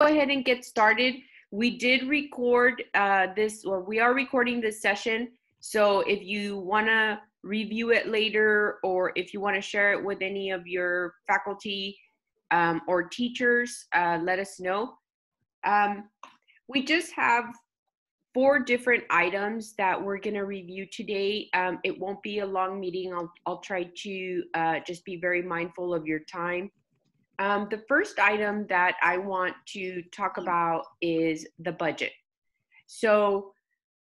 go ahead and get started. We did record we are recording this session. So if you want to review it later, or if you want to share it with any of your faculty or teachers, let us know. We just have 4 different items that we're going to review today. It won't be a long meeting. I'll try to just be very mindful of your time. The first item that I want to talk about is the budget. So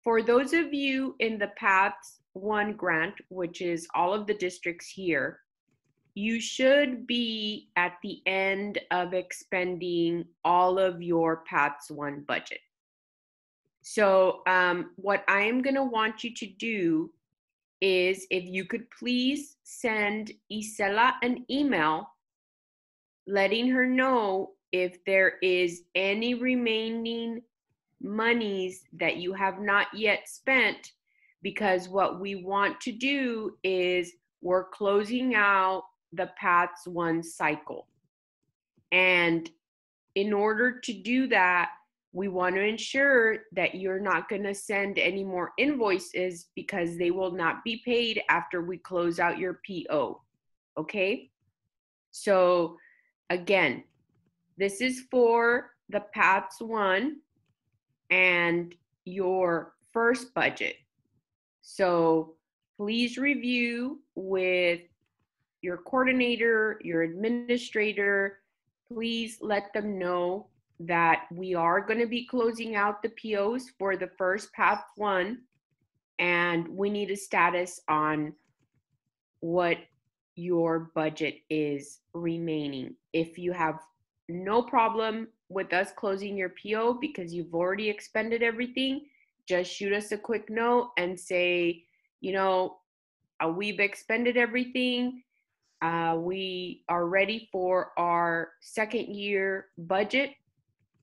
for those of you in the Paths 1 grant, which is all of the districts here, you should be at the end of expending all of your Paths 1 budget. So what I am going to want you to do is, if you could please send Isela an email letting her know if there is any remaining monies that you have not yet spent, because what we want to do is we're closing out the Paths 1 cycle. And in order to do that, we want to ensure that you're not going to send any more invoices, because they will not be paid after we close out your PO. Okay? So again, this is for the Paths 1 and your first budget. So please review with your coordinator, your administrator. Please let them know that we are going to be closing out the POs for the first Path 1, and we need a status on what your budget is remaining. If you have no problem with us closing your PO because you've already expended everything, just shoot us a quick note and say, you know, we've expended everything. We are ready for our second year budget,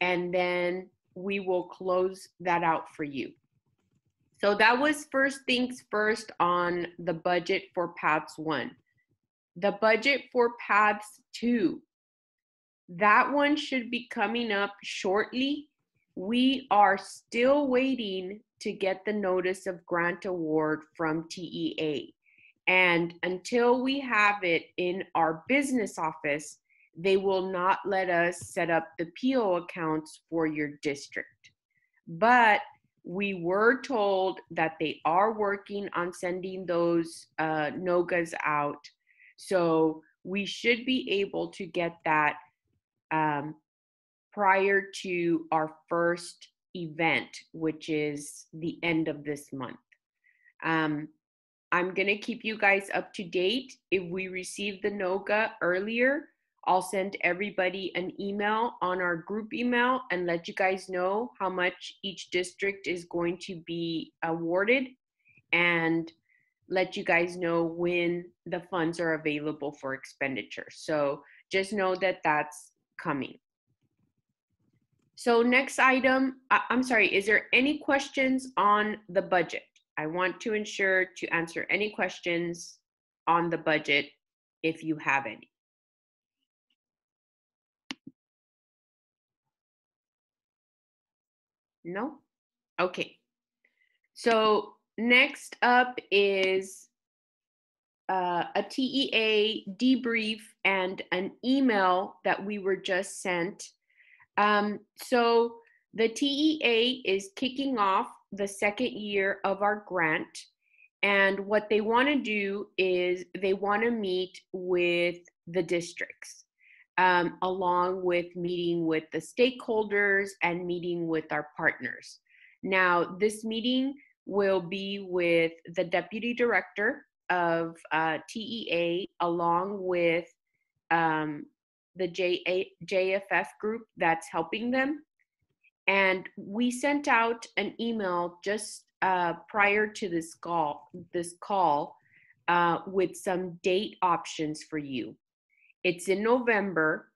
and then we will close that out for you. So that was first things first on the budget for Paths 1. The budget for Paths 2, that one should be coming up shortly. We are still waiting to get the notice of grant award from TEA. And until we have it in our business office, they will not let us set up the PO accounts for your district. But we were told that they are working on sending those NOGAs out. So we should be able to get that prior to our first event, which is the end of this month. I'm going to keep you guys up to date. If we receive the NOGA earlier, I'll send everybody an email on our group email and let you guys know how much each district is going to be awarded, and let you guys know when the funds are available for expenditure. So just know that that's coming. So next item, I'm sorry, is there any questions on the budget? I want to ensure to answer any questions on the budget if you have any. No? Okay. So next up is a TEA debrief and an email that we were just sent. So the TEA is kicking off the second year of our grant. And what they want to do is they want to meet with the districts, along with meeting with the stakeholders and meeting with our partners. Now, this meeting will be with the deputy director of TEA, along with the JFF group that's helping them. And we sent out an email just prior to this call with some date options for you. It's in November,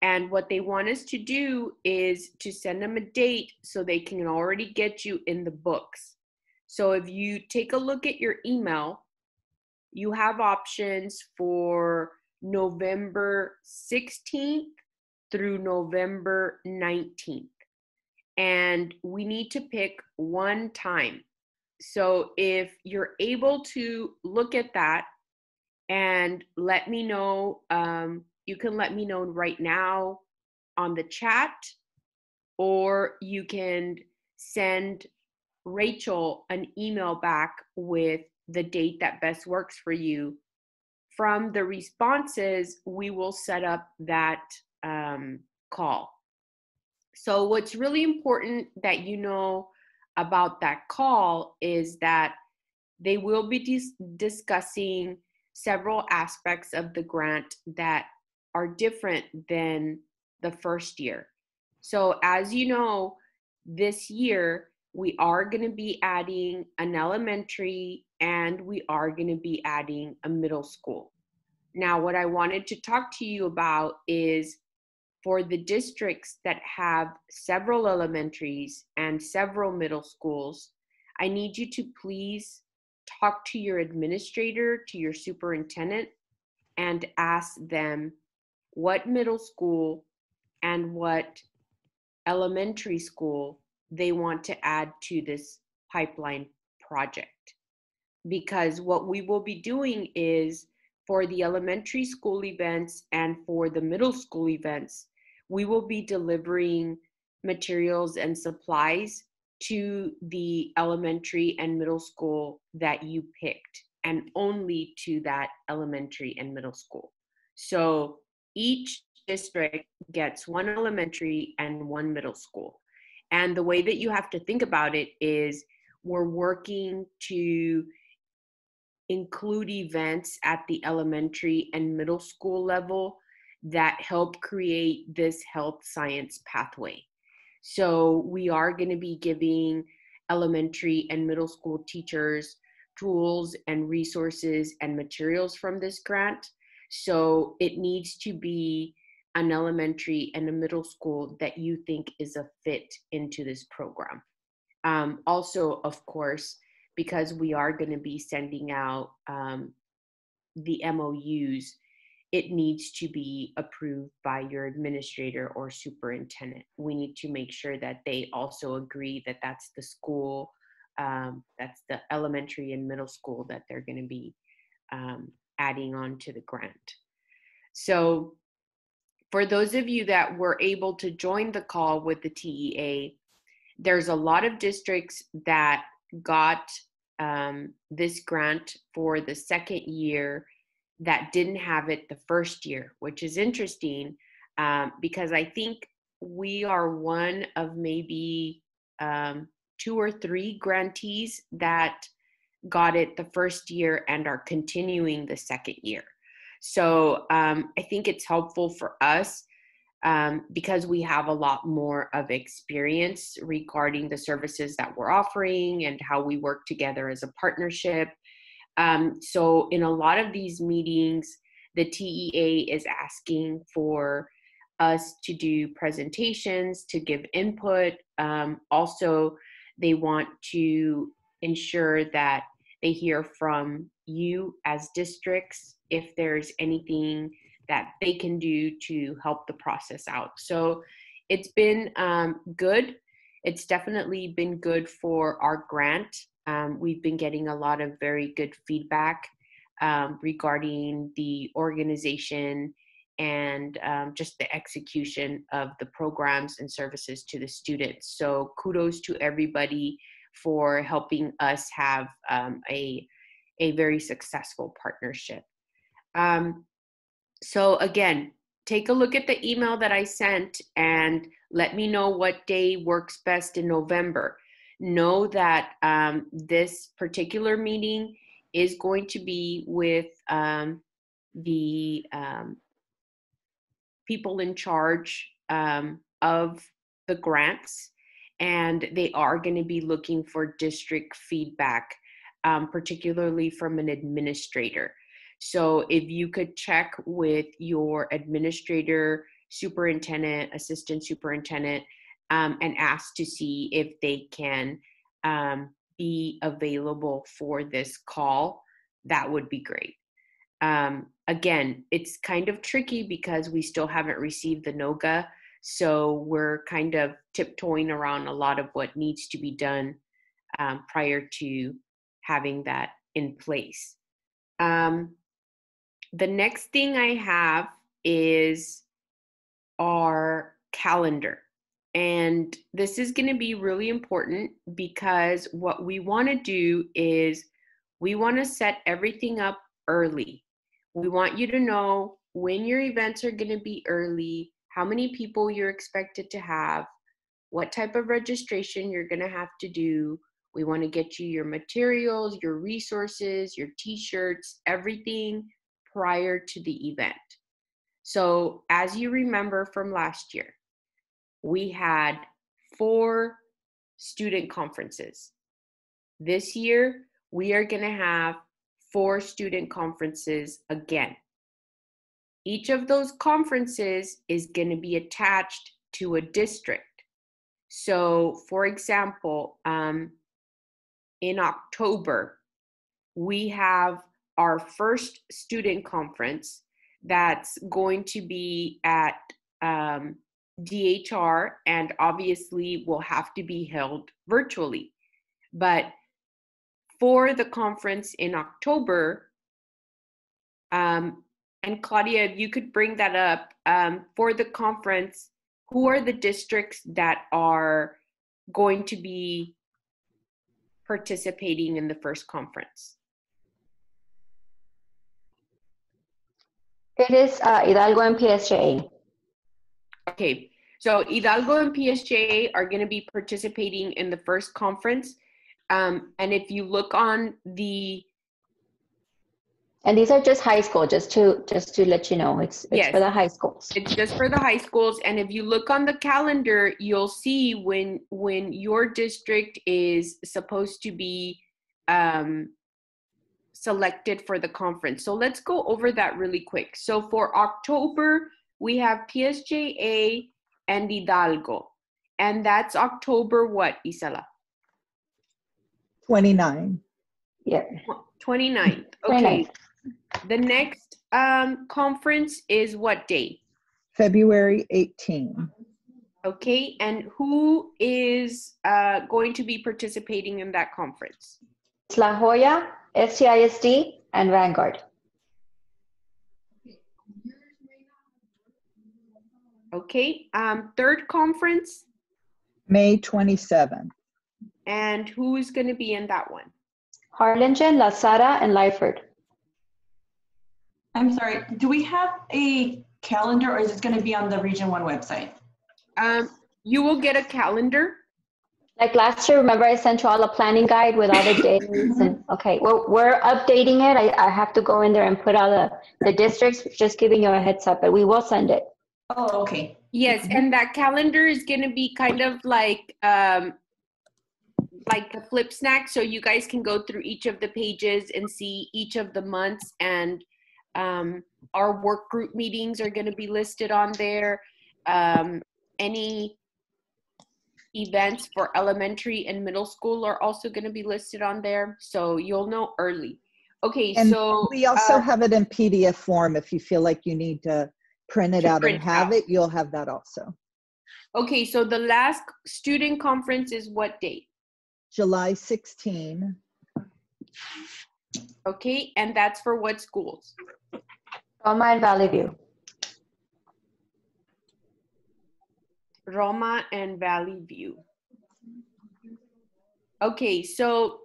and what they want us to do is to send them a date so they can already get you in the books. So if you take a look at your email, you have options for November 16th through November 19th. And we need to pick one time. So if you're able to look at that and let me know, you can let me know right now on the chat, or you can send Rachel an email back with the date that best works for you. From the responses, we will set up that call. So what's really important that you know about that call is that they will be discussing several aspects of the grant that are different than the first year. So as you know, this year we are going to be adding an elementary and we are going to be adding a middle school. Now, what I wanted to talk to you about is for the districts that have several elementaries and several middle schools, I need you to please talk to your administrator, to your superintendent, and ask them what middle school and what elementary school they want to add to this pipeline project. Because what we will be doing is for the elementary school events and for the middle school events, we will be delivering materials and supplies to the elementary and middle school that you picked, and only to that elementary and middle school. So each district gets one elementary and one middle school. And the way that you have to think about it is we're working to include events at the elementary and middle school level that help create this health science pathway. So we are going to be giving elementary and middle school teachers tools and resources and materials from this grant. So it needs to be an elementary and a middle school that you think is a fit into this program. Also, of course, because we are going to be sending out the MOUs, it needs to be approved by your administrator or superintendent. We need to make sure that they also agree that that's the school, that's the elementary and middle school that they're going to be adding on to the grant. So for those of you that were able to join the call with the TEA, there's a lot of districts that got this grant for the second year that didn't have it the first year, which is interesting because I think we are one of maybe 2 or 3 grantees that got it the first year and are continuing the second year. So I think it's helpful for us because we have a lot more of experience regarding the services that we're offering and how we work together as a partnership. So in a lot of these meetings, the TEA is asking for us to do presentations, to give input. Also, they want to ensure that they hear from you as districts if there's anything that they can do to help the process out. So it's been good. It's definitely been good for our grant. We've been getting a lot of very good feedback regarding the organization and just the execution of the programs and services to the students. So kudos to everybody for helping us have a very successful partnership. So again, take a look at the email that I sent and let me know what day works best in November. Know that this particular meeting is going to be with the people in charge of the grants, and they are going to be looking for district feedback, particularly from an administrator. So if you could check with your administrator, superintendent, assistant superintendent, and ask to see if they can be available for this call, that would be great. again, it's kind of tricky because we still haven't received the NOGA. So we're kind of tiptoeing around a lot of what needs to be done prior to having that in place. The next thing I have is our calendar. And this is going to be really important because what we want to do is we want to set everything up early. We want you to know when your events are going to be early, how many people you're expected to have, what type of registration you're going to have to do. We want to get you your materials, your resources, your T-shirts, everything prior to the event. So as you remember from last year, we had 4 student conferences. This year, we are going to have 4 student conferences again. Each of those conferences is going to be attached to a district. So, for example, in October, we have our first student conference that's going to be at DHR, and obviously will have to be held virtually. But for the conference in October, and Claudia, if you could bring that up, for the conference, who are the districts that are going to be participating in the first conference? It is Hidalgo and PSJA. Okay, so Hidalgo and PSJA are going to be participating in the first conference. And if you look on the... And these are just high school, just to let you know, it's Yes, for the high schools. it's just for the high schools. And if you look on the calendar, you'll see when your district is supposed to be selected for the conference. So let's go over that really quick. So for October, we have PSJA and Hidalgo. And that's October what, Isela? 29. Yeah. 29th. Okay. 29th. The next conference is what date? February 18. Okay. And who is going to be participating in that conference? La Jolla, FCISD, and Vanguard. Okay. Third conference? May 27th. And who is going to be in that one? Harlingen, La Sara, and Lyford. I'm sorry, do we have a calendar, or is it going to be on the Region 1 website? You will get a calendar. Like last year, remember I sent you all a planning guide with all the days? And okay, well, we're updating it. I have to go in there and put all the districts, just giving you a heads up, but we will send it. Oh, okay. Yes, and that calendar is going to be kind of like a flip snack, so you guys can go through each of the pages and see each of the months, and our work group meetings are going to be listed on there. Any events for elementary and middle school are also going to be listed on there, so you'll know early. Okay, and so we also have it in PDF form. If you feel like you need to print it out and have it, you'll have that also. Okay, so the last student conference is what date? July 16. Okay, and that's for what schools? Roma and Valley View. Roma and Valley View. Okay, so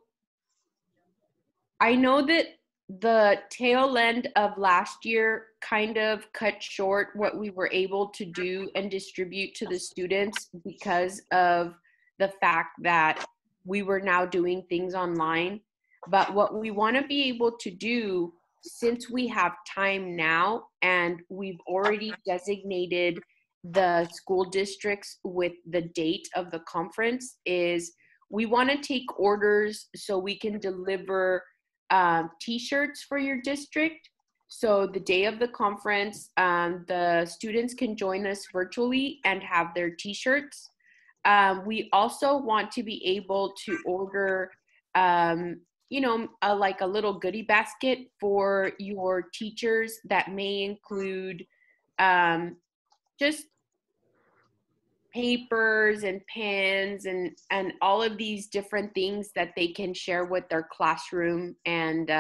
I know that the tail end of last year kind of cut short what we were able to do and distribute to the students because of the fact that we were now doing things online. But what we want to be able to do, since we have time now and we've already designated the school districts with the date of the conference, is we want to take orders so we can deliver T-shirts for your district. So the day of the conference, the students can join us virtually and have their T-shirts. We also want to be able to order, like a little goodie basket for your teachers that may include just papers and pens and all of these different things that they can share with their classroom, and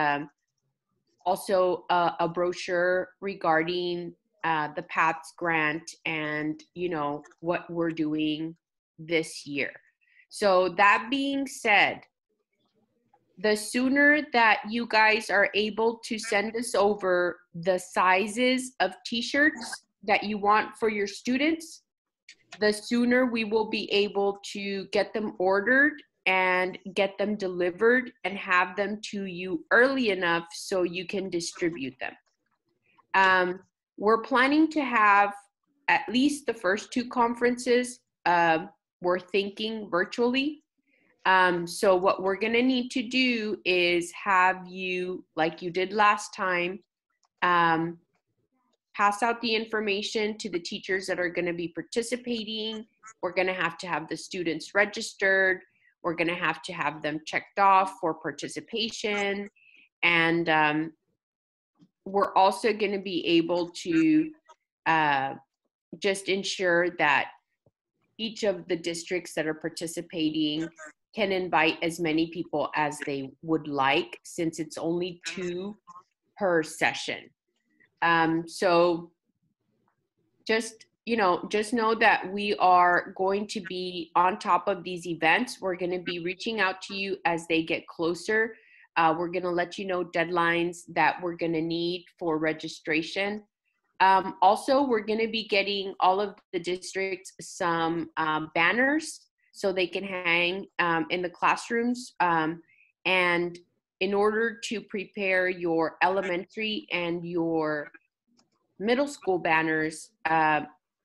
also a brochure regarding the PATS grant and what we're doing this year. So that being said, the sooner that you guys are able to send us over the sizes of T-shirts that you want for your students, the sooner we will be able to get them ordered and get them delivered and have them to you early enough so you can distribute them. We're planning to have at least the first two conferences, we're thinking virtually. So what we're gonna need to do is have you, like you did last time, pass out the information to the teachers that are gonna be participating. We're gonna have to have the students registered. We're gonna have to have them checked off for participation. And we're also gonna be able to just ensure that each of the districts that are participating can invite as many people as they would like, since it's only 2 per session. So just know that we are going to be on top of these events. We're going to be reaching out to you as they get closer. We're going to let you know deadlines that we're going to need for registration. Also, we're going to be getting all of the districts some banners so they can hang in the classrooms. And in order to prepare your elementary and your middle school banners,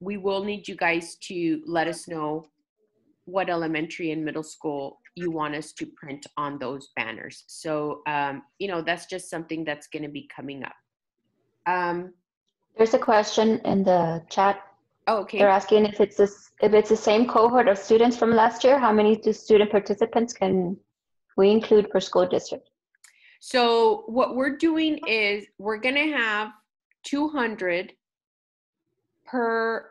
we will need you guys to let us know what elementary and middle school you want us to print on those banners. So, that's just something that's going to be coming up. There's a question in the chat. Oh, okay. They're asking if it's the same cohort of students from last year, how many student participants can we include per school district? So what we're doing is we're going to have 200 per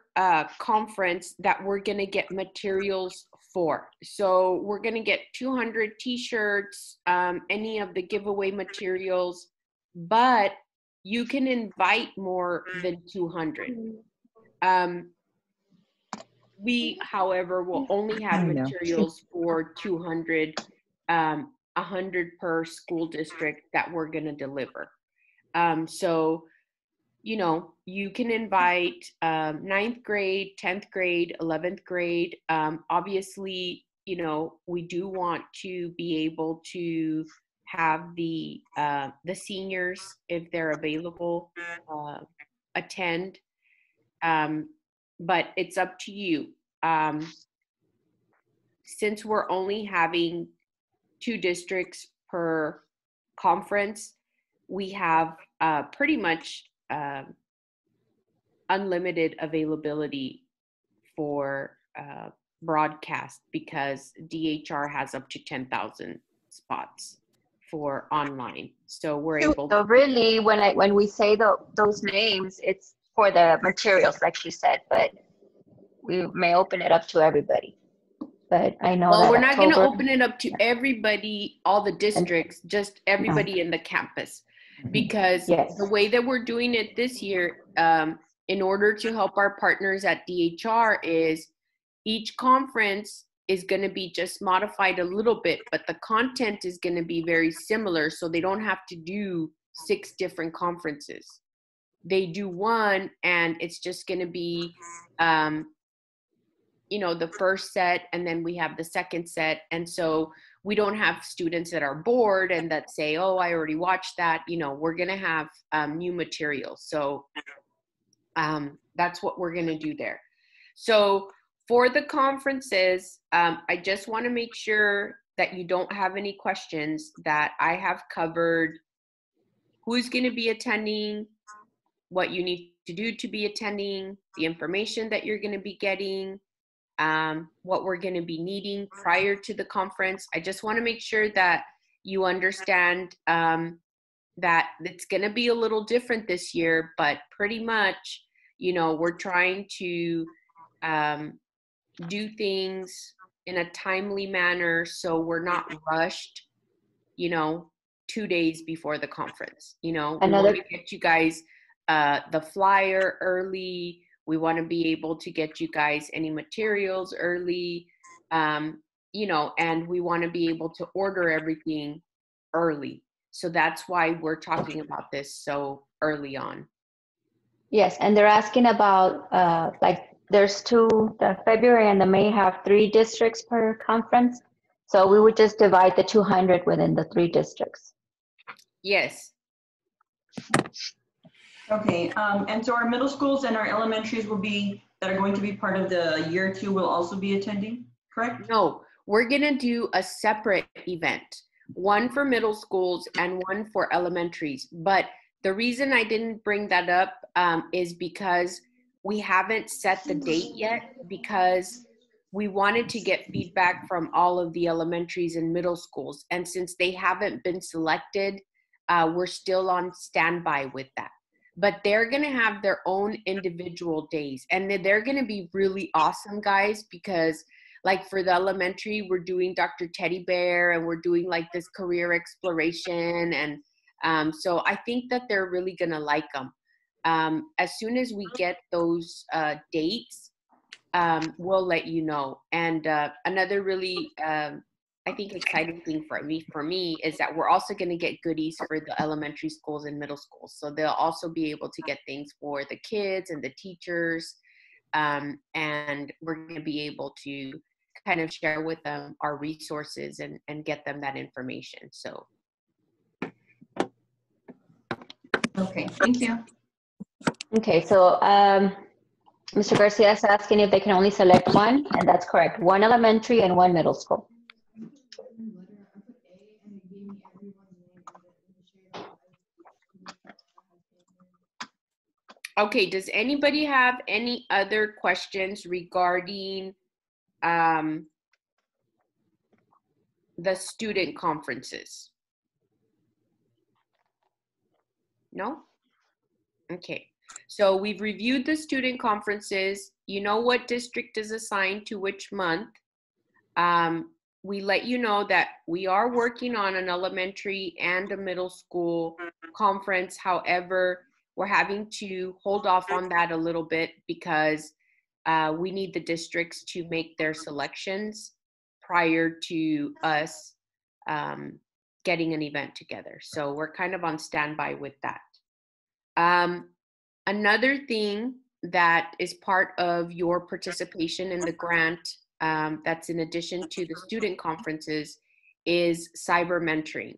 conference that we're going to get materials for. So we're going to get 200 T-shirts, any of the giveaway materials, but you can invite more than 200. We, however, will only have materials for 200, 100 per school district that we're going to deliver. So, you can invite 9th grade, 10th grade, 11th grade. Obviously, we do want to be able to have the seniors, if they're available, attend. But it's up to you. Since we're only having 2 districts per conference, we have pretty much unlimited availability for broadcast, because DHR has up to 10,000 spots for online. So we're able. So really, when we say those names, it's for the materials, like she said, but we may open it up to everybody. But I know that we're not going to open it up to everybody, all the districts, just everybody in the campus, because the way that we're doing it this year, in order to help our partners at DHR, is each conference is going to be just modified a little bit, but the content is going to be very similar, so they don't have to do 6 different conferences. They do one, and it's just going to be, the first set, and then we have the second set. And so we don't have students that are bored and that say, oh, I already watched that. We're going to have new materials. So that's what we're going to do there. So for the conferences, I just want to make sure that you don't have any questions, that I have covered who's going to be attending, what you need to do to be attending, the information that you're going to be getting, what we're going to be needing prior to the conference. I just want to make sure that you understand that it's going to be a little different this year, but pretty much, you know, we're trying to do things in a timely manner so we're not rushed, you know, 2 days before the conference. You know, we want to get you guys the flyer early. We want to be able to get you guys any materials early, you know, and we want to be able to order everything early. So that's why we're talking about this so early on. Yes, and they're asking about like there's two, the February and the May have 3 districts per conference. So we would just divide the 200 within the 3 districts. Yes. Okay, and so our middle schools and our elementaries will be, that are going to be part of the year 2 will also be attending, correct? No, we're gonna do a separate event, one for middle schools and one for elementaries. But the reason I didn't bring that up is because we haven't set the date yet, because we wanted to get feedback from all of the elementaries and middle schools. And since they haven't been selected, we're still on standby with that. But they're going to have their own individual days, and they're going to be really awesome, guys, because like for the elementary, we're doing Dr. Teddy Bear, and we're doing like this career exploration. And so I think that they're really going to like them. As soon as we get those dates, we'll let you know. And another really, I think, exciting thing for me is that we're also going to get goodies for the elementary schools and middle schools. So they'll also be able to get things for the kids and the teachers. And we're going to be able to kind of share with them our resources and get them that information. So. Okay, thank you. Okay, so Mr. Garcia is asking if they can only select one, and that's correct. 1 elementary and 1 middle school. Okay, does anybody have any other questions regarding the student conferences? No? Okay, so we've reviewed the student conferences. You know what district is assigned to which month. We let you know that we are working on an elementary and a middle school conference. However, we're having to hold off on that a little bit because we need the districts to make their selections prior to us getting an event together. So we're kind of on standby with that. Another thing that is part of your participation in the grant, that's in addition to the student conferences, is cyber mentoring.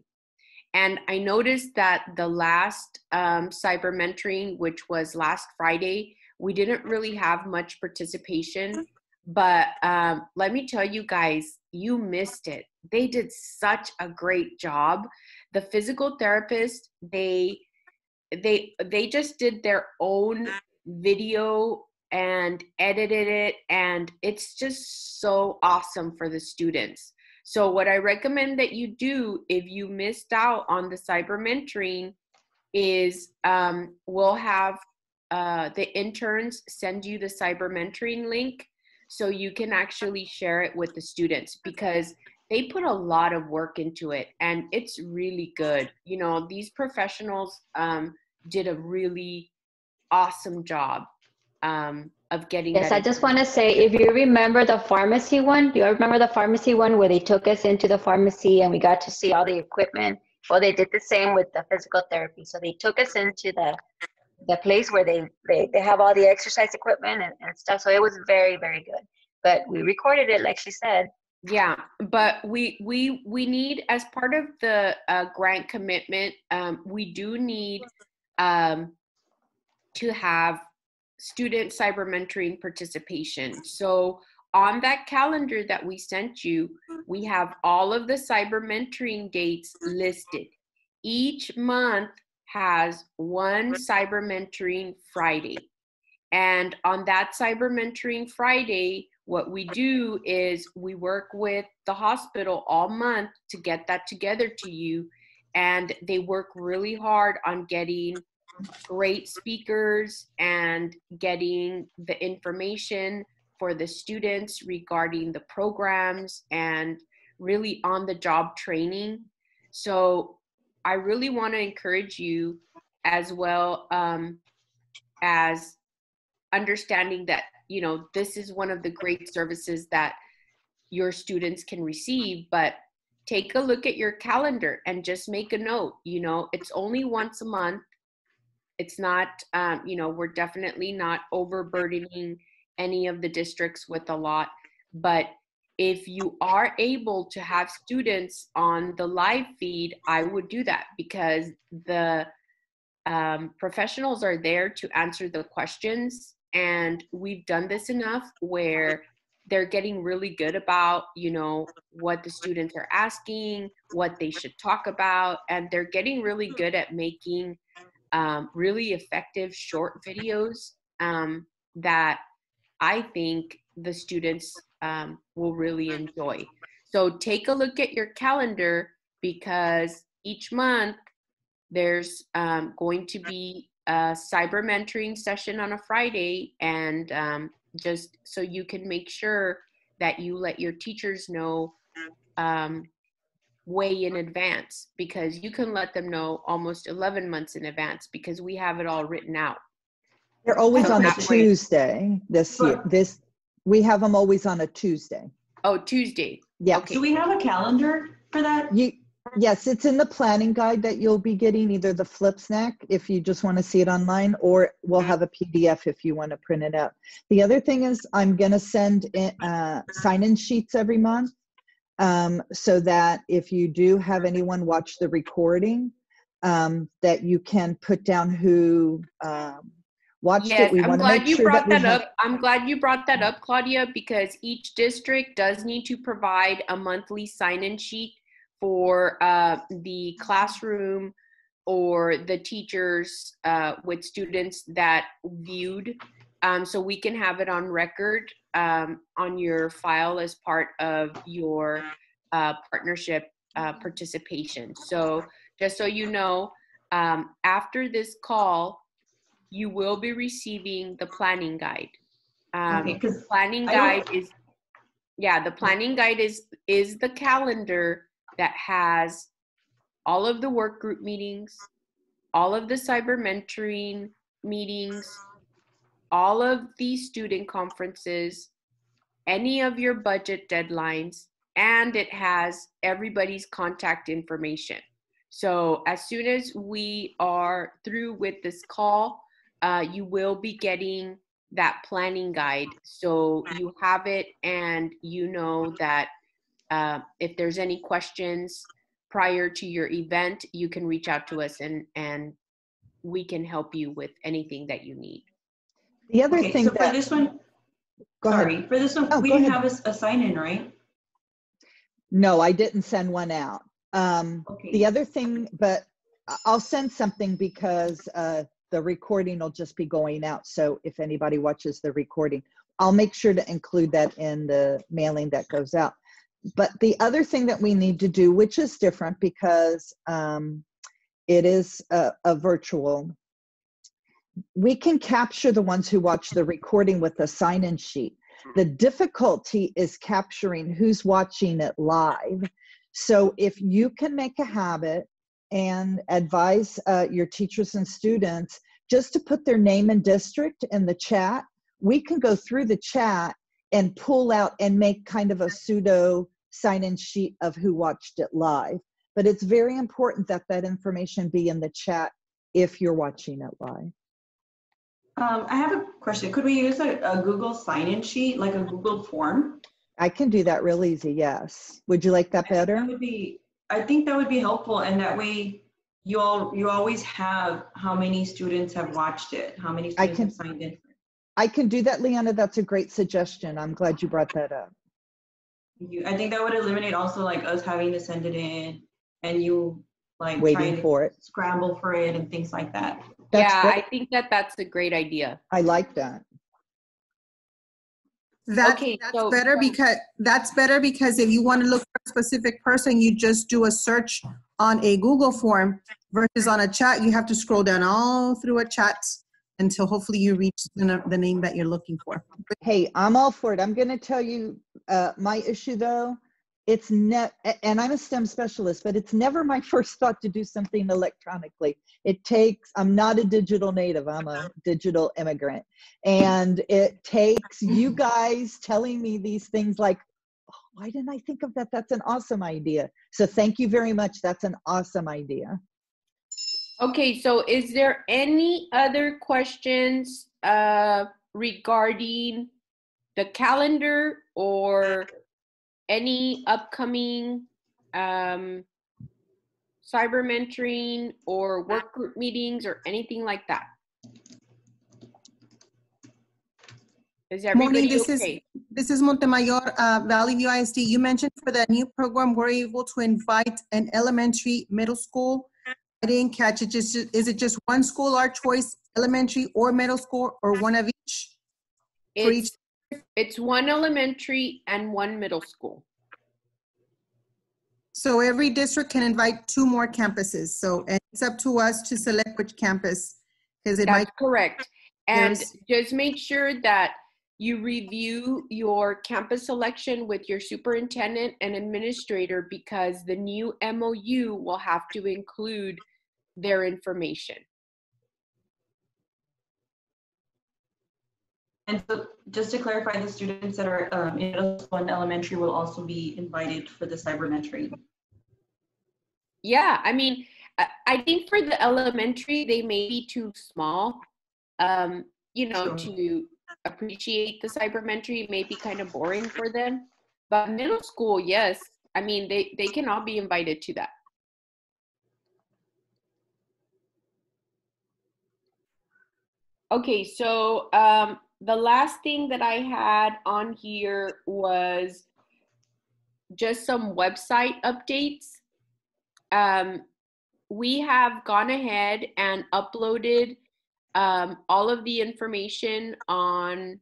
And I noticed that the last cyber mentoring, which was last Friday, we didn't really have much participation. But let me tell you guys, you missed it. They did such a great job. The physical therapist, they just did their own video and edited it, and it's just so awesome for the students. So what I recommend that you do if you missed out on the cyber mentoring is we'll have the interns send you the cyber mentoring link so you can actually share it with the students, because they put a lot of work into it and it's really good. You know, these professionals did a really awesome job of getting Yes, that. I just want to say, if you remember the pharmacy one, do you remember the pharmacy one where they took us into the pharmacy and we got to see all the equipment? Well, they did the same with the physical therapy. So they took us into the place where they have all the exercise equipment and stuff. So it was very, very good. But we recorded it, like she said. Yeah, but we need, as part of the grant commitment, we do need to have student cyber mentoring participation. So on that calendar that we sent you, we have all of the cyber mentoring dates listed. Each month has one cyber mentoring Friday. And on that cyber mentoring Friday, what we do is we work with the hospital all month to get that together to you. And they work really hard on getting great speakers and getting the information for the students regarding the programs and really on the job training. So I really want to encourage you, as well as understanding that, you know, this is one of the great services that your students can receive, but take a look at your calendar and just make a note. You know, it's only once a month. It's not, you know, we're definitely not overburdening any of the districts with a lot, but if you are able to have students on the live feed, I would do that, because the professionals are there to answer the questions. And we've done this enough where they're getting really good about, you know, what the students are asking, what they should talk about, and they're getting really good at making really effective short videos that I think the students will really enjoy. So take a look at your calendar, because each month there's going to be a cyber mentoring session on a Friday, and just so you can make sure that you let your teachers know way in advance, because you can let them know almost 11 months in advance, because we have it all written out. They're always So on a that way- Tuesday this year. We have them always on a Tuesday. Oh, Tuesday. Yeah. Okay. Do we have a calendar for that? Yes, it's in the planning guide that you'll be getting, either the flip snack if you just want to see it online, or we'll have a PDF if you want to print it out. The other thing is I'm going to send sign-in sheets every month, so that if you do have anyone watch the recording, that you can put down who watched it. We I'm want to make glad you sure brought that that up. I'm glad you brought that up, Claudia, because each district does need to provide a monthly sign-in sheet for the classroom or the teachers with students that viewed. So we can have it on record on your file as part of your partnership participation. So just so you know, after this call, you will be receiving the planning guide. Okay, The 'cause planning I don't- guide is, yeah, the planning guide is the calendar that has all of the work group meetings, all of the cyber mentoring meetings, all of the student conferences, any of your budget deadlines, and it has everybody's contact information. So as soon as we are through with this call, you will be getting that planning guide. So you have it, and you know that if there's any questions prior to your event, you can reach out to us, and we can help you with anything that you need. the other Okay, thing so for that, this one, go ahead. sorry, for this one, Oh, we go didn't ahead. have a sign-in, right? No, I didn't send one out. Okay. The other thing, but I'll send something, because the recording will just be going out. So if anybody watches the recording, I'll make sure to include that in the mailing that goes out. But the other thing that we need to do, which is different because it is a virtual, we can capture the ones who watch the recording with a sign-in sheet. The difficulty is capturing who's watching it live. So if you can make a habit and advise your teachers and students just to put their name and district in the chat, we can go through the chat and pull out and make kind of a pseudo sign-in sheet of who watched it live. But it's very important that that information be in the chat if you're watching it live. I have a question. Could we use a Google sign-in sheet, like a Google form? I can do that real easy, yes. Would you like that better? I think that would be helpful, and that way you always have how many students have watched it, how many students have signed in. I can do that, Leanna. That's a great suggestion. I'm glad you brought that up. I think that would eliminate also like us having to send it in and you like Waiting for it. scramble for it and things like that. That's Yeah, great. I think that that's a great idea. I like that. That's so better because if you want to look for a specific person, you just do a search on a Google form versus on a chat. You have to scroll down all through a chat until hopefully you reach the name that you're looking for. Hey, I'm all for it. I'm going to tell you my issue though. It's and I'm a STEM specialist, but it's never my first thought to do something electronically. I'm not a digital native, I'm a digital immigrant. And it takes you guys telling me these things like, oh, why didn't I think of that? That's an awesome idea. So thank you very much. That's an awesome idea. Okay, so is there any other questions regarding the calendar or any upcoming cyber mentoring or work group meetings or anything like that? Is everybody okay? This is Montemayor, Valley View ISD. You mentioned for the new program, we're able to invite an elementary, middle school. I didn't catch it. Is it just one school, our choice, elementary or middle school, or one of each? It's one elementary and one middle school. So every district can invite 2 more campuses. So and it's up to us to select which campus. That's correct. And just make sure that you review your campus selection with your superintendent and administrator, because the new MOU will have to include their information. And so just to clarify, the students that are in middle school and elementary will also be invited for the cyber mentoring. Yeah, I mean, I think for the elementary, they may be too small, you know, sure, to appreciate the cyber mentoring. It may be kind of boring for them. But middle school, yes. I mean, they can all be invited to that. Okay, so the last thing that I had on here was just some website updates. We have gone ahead and uploaded all of the information on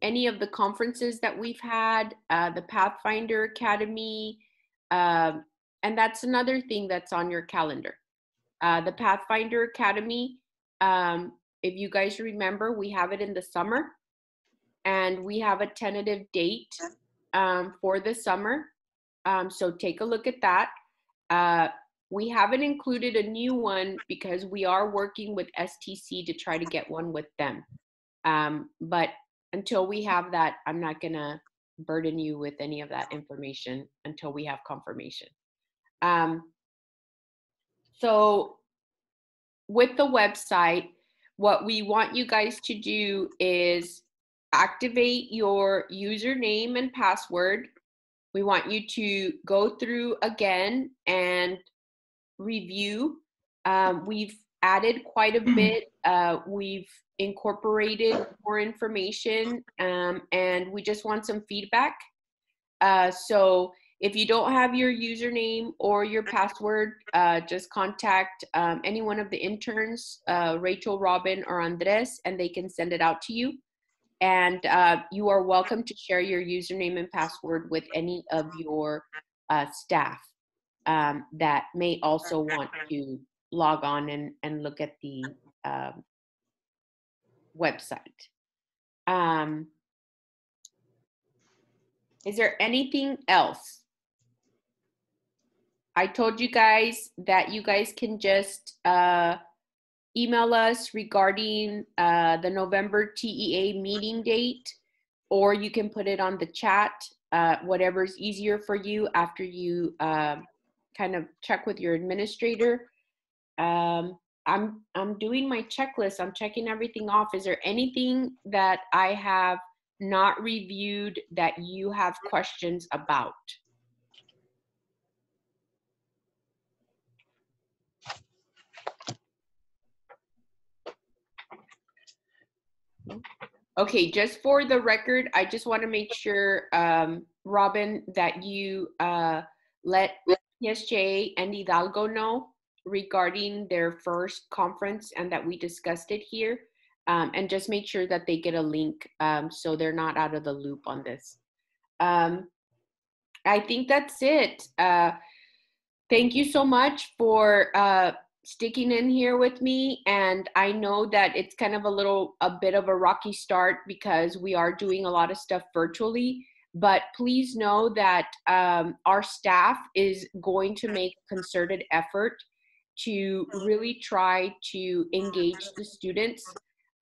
any of the conferences that we've had, the Pathfinder Academy, and that's another thing that's on your calendar. The Pathfinder Academy, if you guys remember, we have it in the summer, and we have a tentative date for the summer. So take a look at that. We haven't included a new one because we are working with STC to try to get one with them. But until we have that, I'm not gonna burden you with any of that information until we have confirmation. So with the website, what we want you guys to do is activate your username and password. We want you to go through again and review. We've added quite a bit. We've incorporated more information, and we just want some feedback. So if you don't have your username or your password, just contact any one of the interns, Rachel, Robin, or Andres, and they can send it out to you. And you are welcome to share your username and password with any of your staff that may also want to log on and look at the website. Is there anything else? I told you guys that you guys can just email us regarding the November TEA meeting date, or you can put it on the chat, whatever's easier for you after you kind of check with your administrator. I'm doing my checklist. I'm checking everything off. Is there anything that I have not reviewed that you have questions about? Okay, just for the record, I just want to make sure, Robin, that you let TSJ and Hidalgo know regarding their first conference and that we discussed it here. and just make sure that they get a link so they're not out of the loop on this. I think that's it. Thank you so much for sticking in here with me. And I know that it's kind of a bit of a rocky start because we are doing a lot of stuff virtually. But please know that our staff is going to make a concerted effort to really try to engage the students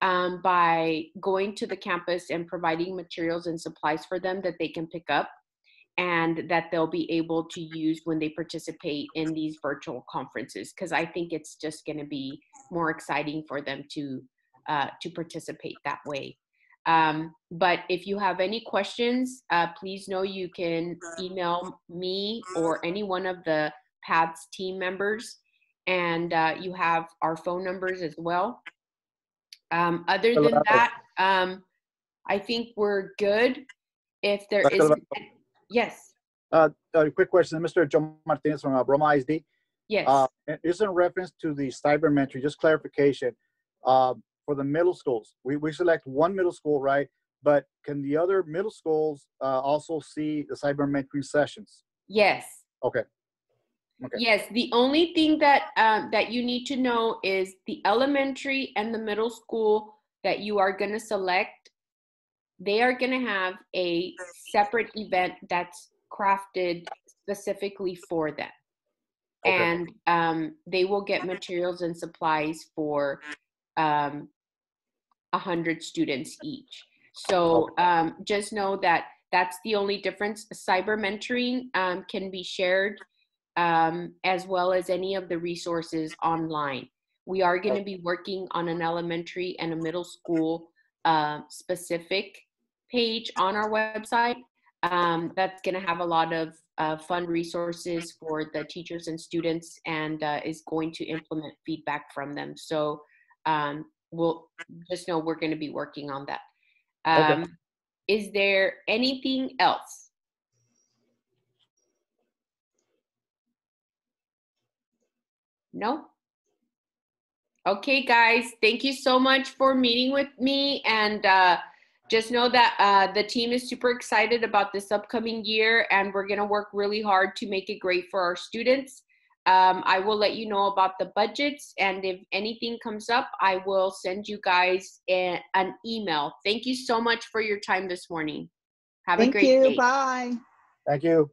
by going to the campus and providing materials and supplies for them that they can pick up and that they'll be able to use when they participate in these virtual conferences, because I think it's just going to be more exciting for them to participate that way. But if you have any questions, please know you can email me or any one of the PATHS team members, and you have our phone numbers as well. Other than that, I think we're good. If there is, yes. A quick question, Mr. Joe Martinez from Broma ISD. Yes. It's in reference to the cybermentary, just clarification. For the middle schools, we select one middle school, right? But can the other middle schools also see the cybermentary sessions? Yes. Okay. Okay. Yes, the only thing that that you need to know is the elementary and the middle school that you are going to select, they are going to have a separate event that's crafted specifically for them. Okay. And they will get materials and supplies for 100 students each. So just know that that's the only difference. Cyber mentoring can be shared as well as any of the resources online. We are going to be working on an elementary and a middle school specific page on our website that's going to have a lot of fun resources for the teachers and students, and is going to implement feedback from them. So we'll just know we're going to be working on that. Okay. Is there anything else? No? Okay, guys, thank you so much for meeting with me, and just know that the team is super excited about this upcoming year, and we're going to work really hard to make it great for our students. I will let you know about the budgets, and if anything comes up, I will send you guys an email. Thank you so much for your time this morning. Have a great day. Thank you. Bye. Thank you.